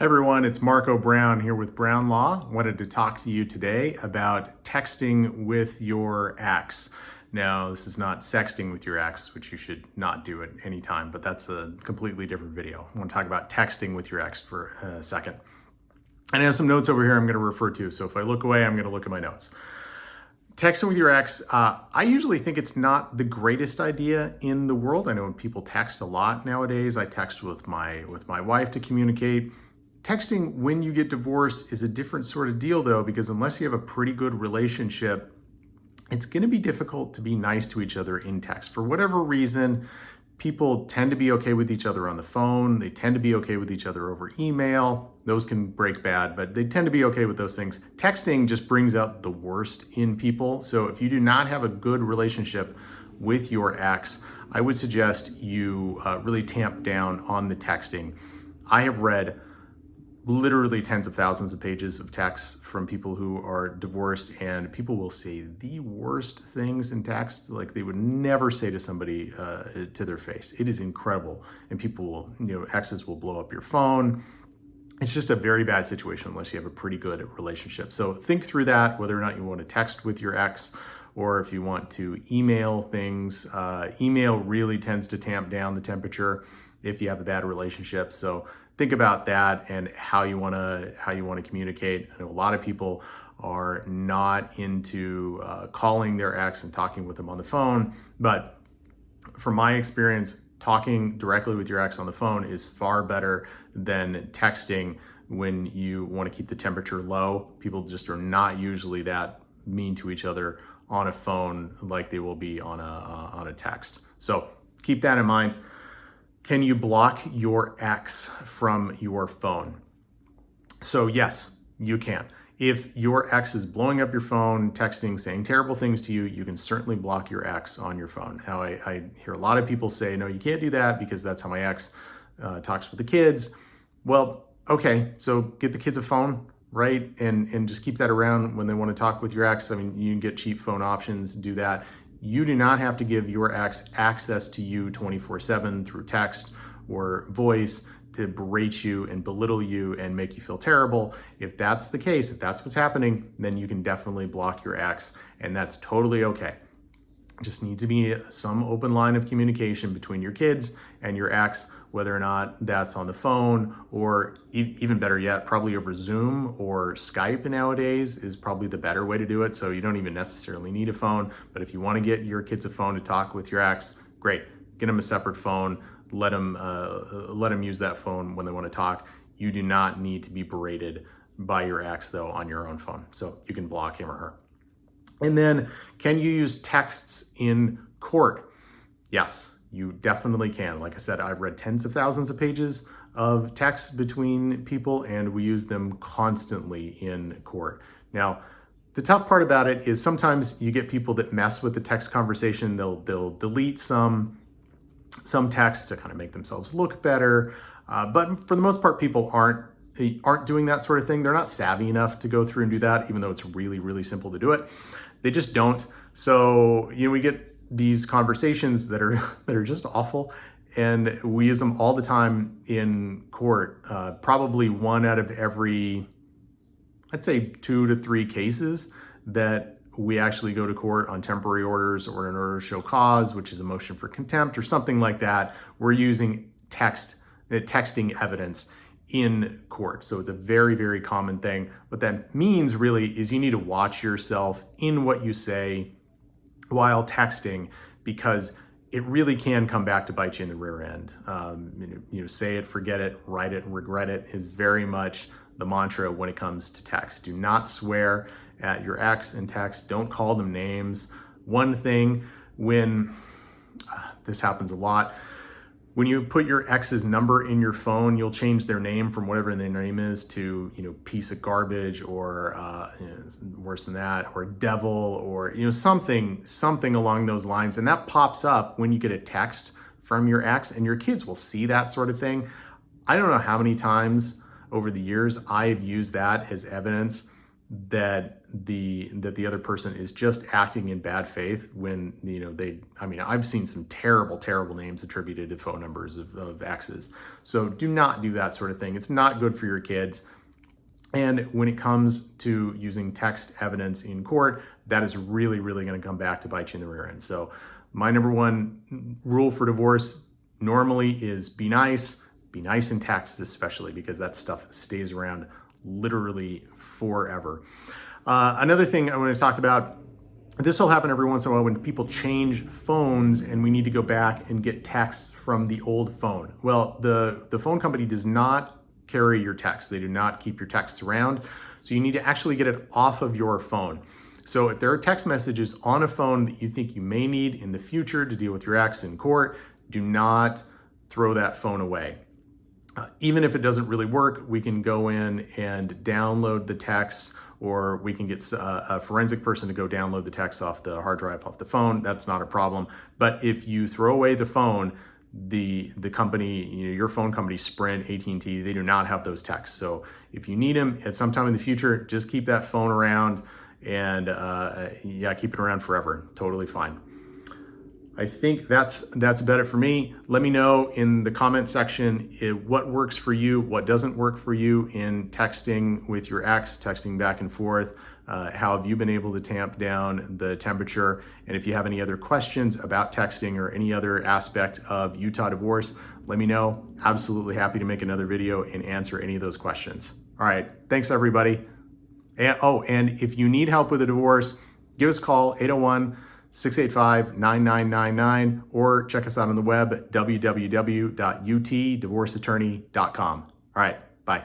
Everyone, it's Marco Brown here with Brown Law. Wanted to talk to you today about texting with your ex. Now, this is not sexting with your ex, which you should not do at any time, but that's a completely different video. I want to talk about texting with your ex for a second. And I have some notes over here I'm going to refer to, so if I look away, I'm going to look at my notes. Texting with your ex, I usually think it's not the greatest idea in the world. I know when people text a lot nowadays. I text with my wife to communicate. Texting when you get divorced is a different sort of deal though, because unless you have a pretty good relationship, it's going to be difficult to be nice to each other in text. For whatever reason, people tend to be okay with each other on the phone. They tend to be okay with each other over email. Those can break bad, but they tend to be okay with those things. Texting just brings out the worst in people. So if you do not have a good relationship with your ex, I would suggest you really tamp down on the texting. I have read literally tens of thousands of pages of text from people who are divorced, and people will say the worst things in text, like they would never say to somebody to their face. It is incredible. And people will, exes will blow up your phone. It's just a very bad situation unless you have a pretty good relationship. So think through that, whether or not you want to text with your ex or if you want to email things. Email really tends to tamp down the temperature if you have a bad relationship. So think about that and how you want to communicate. I know a lot of people are not into calling their ex and talking with them on the phone, but from my experience, talking directly with your ex on the phone is far better than texting when you want to keep the temperature low. People just are not usually that mean to each other on a phone like they will be on a text. So keep that in mind. Can you block your ex from your phone? So yes, you can. If your ex is blowing up your phone, texting, saying terrible things to you, you can certainly block your ex on your phone. Now, I hear a lot of people say, no, you can't do that because that's how my ex talks with the kids. Well, okay, so get the kids a phone, right? And just keep that around when they want to talk with your ex. I mean, you can get cheap phone options, do that. You do not have to give your ex access to you 24/7 through text or voice to berate you and belittle you and make you feel terrible. If that's the case, if that's what's happening, then you can definitely block your ex, and that's totally okay. Just needs to be some open line of communication between your kids and your ex, whether or not that's on the phone or even better yet, probably over Zoom or Skype nowadays is probably the better way to do it. So you don't even necessarily need a phone, but if you want to get your kids a phone to talk with your ex, great. Get them a separate phone. Let them use that phone when they want to talk. You do not need to be berated by your ex though on your own phone. So you can block him or her. And then, can you use texts in court? Yes, you definitely can. Like I said, I've read tens of thousands of pages of texts between people, and we use them constantly in court. Now, the tough part about it is sometimes you get people that mess with the text conversation. They'll delete some text to kind of make themselves look better. But for the most part, people aren't doing that sort of thing. They're not savvy enough to go through and do that, even though it's really, really simple to do it. They just don't. So, we get these conversations that are just awful, and we use them all the time in court. Probably one out of every, I'd say 2 to 3 cases that we actually go to court on temporary orders or an order to show cause, which is a motion for contempt or something like that. We're using texting evidence in court. So it's a very, very common thing. What that means really is you need to watch yourself in what you say while texting, because it really can come back to bite you in the rear end. Say it, forget it, write it, and regret it is very much the mantra when it comes to text. Do not swear at your ex in text. Don't call them names. One thing, when this happens a lot, when you put your ex's number in your phone, you'll change their name from whatever their name is to, piece of garbage or worse than that, or devil, or something along those lines. And that pops up when you get a text from your ex, and your kids will see that sort of thing. I don't know how many times over the years I've used that as evidence that the other person is just acting in bad faith when, I mean, I've seen some terrible names attributed to phone numbers of exes. So do not do that sort of thing. It's not good for your kids. And when it comes to using text evidence in court, that is really going to come back to bite you in the rear end. So my number one rule for divorce normally is be nice in text, especially because that stuff stays around literally forever. Another thing I want to talk about, this will happen every once in a while when people change phones and we need to go back and get texts from the old phone. Well, the phone company does not carry your text. They do not keep your texts around. So you need to actually get it off of your phone. So if there are text messages on a phone that you think you may need in the future to deal with your ex in court, do not throw that phone away. Even if it doesn't really work, we can go in and download the texts, or we can get a forensic person to go download the text off the hard drive off the phone. That's not a problem. But if you throw away the phone, the company, your phone company, Sprint, AT&T, they do not have those texts. So if you need them at some time in the future, just keep that phone around and keep it around forever. Totally fine. I think that's about it for me. Let me know in the comment section what works for you, what doesn't work for you in texting with your ex, texting back and forth. How have you been able to tamp down the temperature? And if you have any other questions about texting or any other aspect of Utah divorce, let me know. Absolutely happy to make another video and answer any of those questions. All right, thanks everybody. And if you need help with a divorce, give us a call, 801-685-9999, or check us out on the web at www.utdivorceattorney.com. All right, bye.